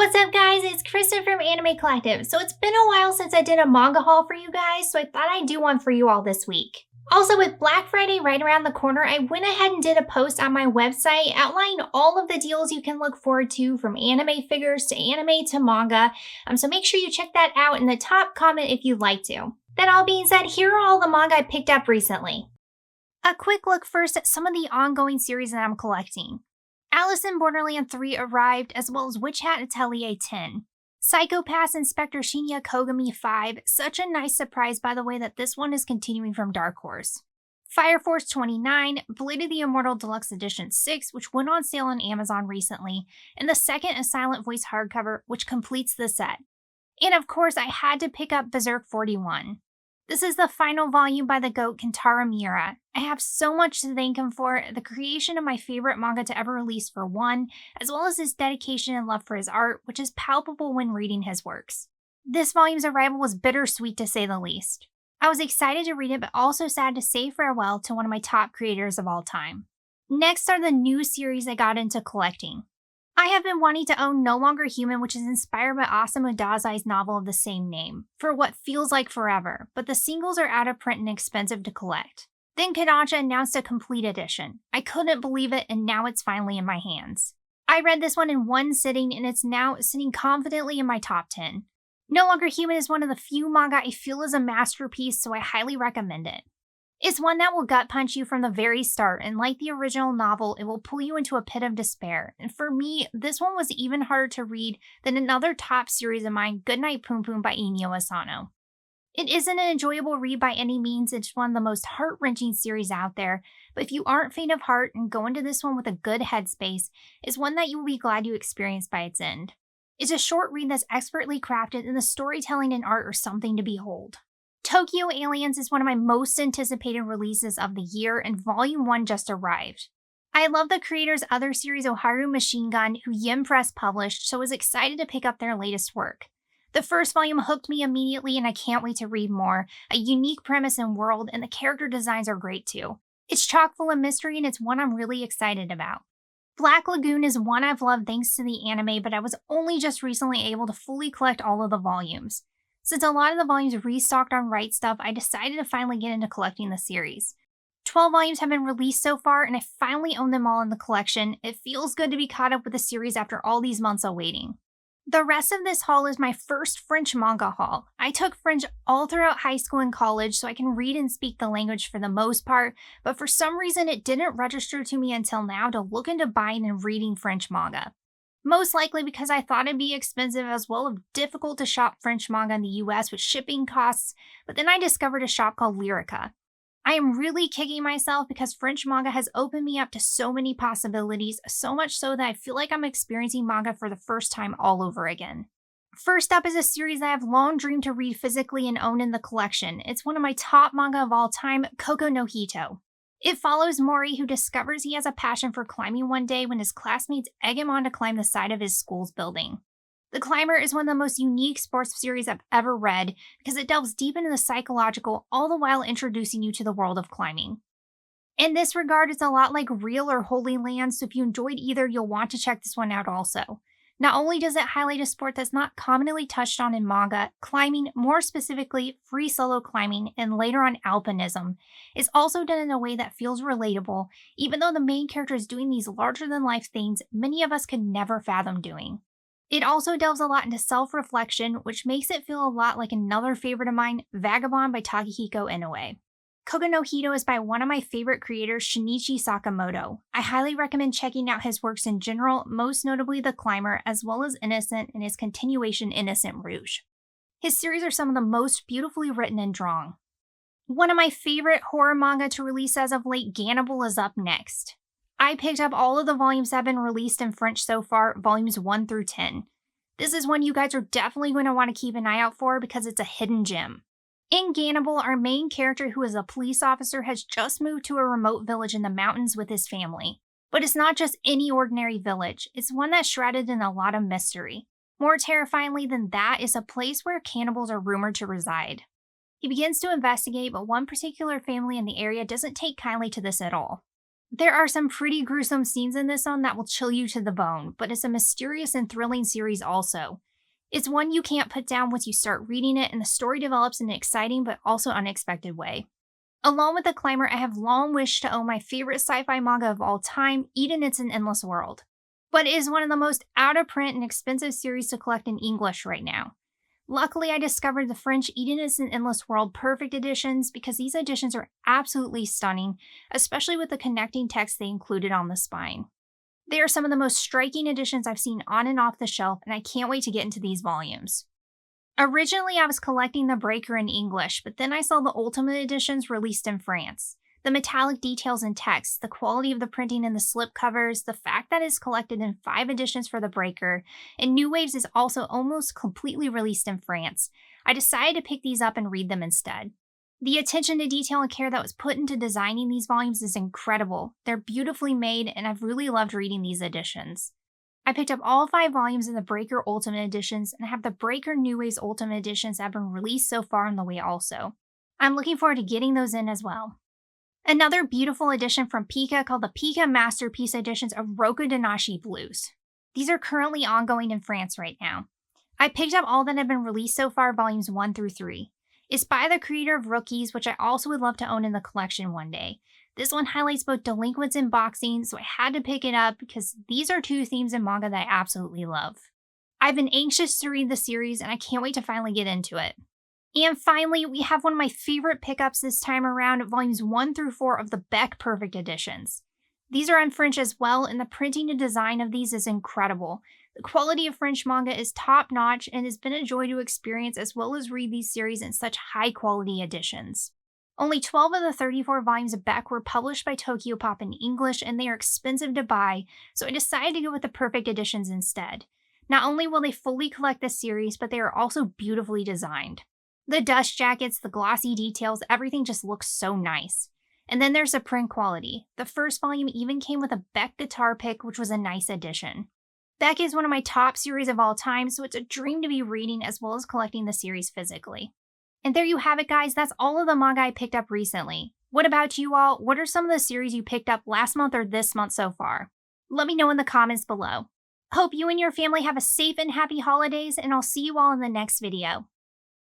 What's up guys, it's Kristen from Anime Collective. So it's been a while since I did a manga haul for you guys, so I thought I'd do one for you all this week. Also, with Black Friday right around the corner, I went ahead and did a post on my website outlining all of the deals you can look forward to, from anime figures to anime to manga, so make sure you check that out in the top comment if you'd like to. That all being said, here are all the manga I picked up recently. A quick look first at some of the ongoing series that I'm collecting. Alice in Borderland 3 arrived, as well as Witch Hat Atelier 10. Psycho-Pass Inspector Shinya Kogami 5, such a nice surprise by the way that this one is continuing from Dark Horse. Fire Force 29, Blade of the Immortal Deluxe Edition 6, which went on sale on Amazon recently, and the second A Silent Voice hardcover, which completes the set. And of course, I had to pick up Berserk 41. This is the final volume by the GOAT Kentaro Miura. I have so much to thank him for, the creation of my favorite manga to ever release for one, as well as his dedication and love for his art, which is palpable when reading his works. This volume's arrival was bittersweet to say the least. I was excited to read it, but also sad to say farewell to one of my top creators of all time. Next are the new series I got into collecting. I have been wanting to own No Longer Human, which is inspired by Osamu Dazai's novel of the same name, for what feels like forever, but the singles are out of print and expensive to collect. Then Kodansha announced a complete edition. I couldn't believe it, and now it's finally in my hands. I read this one in one sitting, and it's now sitting confidently in my top 10. No Longer Human is one of the few manga I feel is a masterpiece, so I highly recommend it. It's one that will gut punch you from the very start, and like the original novel, it will pull you into a pit of despair. And for me, this one was even harder to read than another top series of mine, Goodnight Poom Poom by Inyo Asano. It isn't an enjoyable read by any means, it's one of the most heart-wrenching series out there, but if you aren't faint of heart and go into this one with a good headspace, it's one that you will be glad you experienced by its end. It's a short read that's expertly crafted, and the storytelling and art are something to behold. Tokyo Aliens is one of my most anticipated releases of the year, and Volume 1 just arrived. I love the creator's other series, Oharu Machine Gun, who Yin Press published, so I was excited to pick up their latest work. The first volume hooked me immediately, and I can't wait to read more. A unique premise and world, and the character designs are great too. It's chock full of mystery, and it's one I'm really excited about. Black Lagoon is one I've loved thanks to the anime, but I was only just recently able to fully collect all of the volumes. Since a lot of the volumes restocked on Right Stuff, I decided to finally get into collecting the series. 12 volumes have been released so far, and I finally own them all in the collection. It feels good to be caught up with the series after all these months of waiting. The rest of this haul is my first French manga haul. I took French all throughout high school and college, so I can read and speak the language for the most part, but for some reason it didn't register to me until now to look into buying and reading French manga. Most likely because I thought it'd be expensive, as well as difficult to shop French manga in the US with shipping costs, but then I discovered a shop called Lyrica. I am really kicking myself because French manga has opened me up to so many possibilities, so much so that I feel like I'm experiencing manga for the first time all over again. First up is a series that I've long dreamed to read physically and own in the collection. It's one of my top manga of all time, Koko no Hito. It follows Mori, who discovers he has a passion for climbing one day when his classmates egg him on to climb the side of his school's building. The Climber is one of the most unique sports series I've ever read because it delves deep into the psychological, all the while introducing you to the world of climbing. In this regard, it's a lot like Real or Holy Land, so if you enjoyed either, you'll want to check this one out also. Not only does it highlight a sport that's not commonly touched on in manga, climbing, more specifically free solo climbing, and later on alpinism, is also done in a way that feels relatable, even though the main character is doing these larger-than-life things many of us could never fathom doing. It also delves a lot into self-reflection, which makes it feel a lot like another favorite of mine, Vagabond by Takehiko Inoue. Koko no Hito is by one of my favorite creators, Shinichi Sakamoto. I highly recommend checking out his works in general, most notably The Climber, as well as Innocent and his continuation Innocent Rouge. His series are some of the most beautifully written and drawn. One of my favorite horror manga to release as of late, Gannibal, is up next. I picked up all of the volumes that have been released in French so far, volumes 1 through 10. This is one you guys are definitely going to want to keep an eye out for because it's a hidden gem. In Gannibal, our main character, who is a police officer, has just moved to a remote village in the mountains with his family. But it's not just any ordinary village, it's one that's shrouded in a lot of mystery. More terrifyingly than that is a place where cannibals are rumored to reside. He begins to investigate, but one particular family in the area doesn't take kindly to this at all. There are some pretty gruesome scenes in this one that will chill you to the bone, but it's a mysterious and thrilling series also. It's one you can't put down once you start reading it, and the story develops in an exciting but also unexpected way. Along with The Climber, I have long wished to own my favorite sci-fi manga of all time, Eden It's an Endless World. But it is one of the most out-of-print and expensive series to collect in English right now. Luckily, I discovered the French Eden Is an Endless World Perfect editions because these editions are absolutely stunning, especially with the connecting text they included on the spine. They are some of the most striking editions I've seen on and off the shelf, and I can't wait to get into these volumes. Originally, I was collecting the Breaker in English, but then I saw the Ultimate editions released in France. The metallic details and text, the quality of the printing and the slipcovers, the fact that it's collected in 5 editions for the Breaker, and New Waves is also almost completely released in France. I decided to pick these up and read them instead. The attention to detail and care that was put into designing these volumes is incredible. They're beautifully made, and I've really loved reading these editions. I picked up all 5 volumes in the Breaker Ultimate editions, and have the Breaker New Waves Ultimate editions that have been released so far on the way also. I'm looking forward to getting those in as well. Another beautiful edition from Pika called the Pika Masterpiece Editions of Roku Danashi Blues. These are currently ongoing in France right now. I picked up all that have been released so far, volumes 1 through 3. It's by the creator of Rookies, which I also would love to own in the collection one day. This one highlights both delinquents and boxing, so I had to pick it up because these are 2 themes in manga that I absolutely love. I've been anxious to read the series, and I can't wait to finally get into it. And finally, we have one of my favorite pickups this time around, volumes 1 through 4 of the Beck Perfect editions. These are in French as well, and the printing and design of these is incredible. The quality of French manga is top-notch, and it's been a joy to experience as well as read these series in such high-quality editions. Only 12 of the 34 volumes of Beck were published by Tokyopop in English, and they are expensive to buy, so I decided to go with the Perfect editions instead. Not only will they fully collect this series, but they are also beautifully designed. The dust jackets, the glossy details, everything just looks so nice. And then there's the print quality. The first volume even came with a Beck guitar pick, which was a nice addition. Beck is one of my top series of all time, so it's a dream to be reading as well as collecting the series physically. And there you have it, guys. That's all of the manga I picked up recently. What about you all? What are some of the series you picked up last month or this month so far? Let me know in the comments below. Hope you and your family have a safe and happy holidays, and I'll see you all in the next video.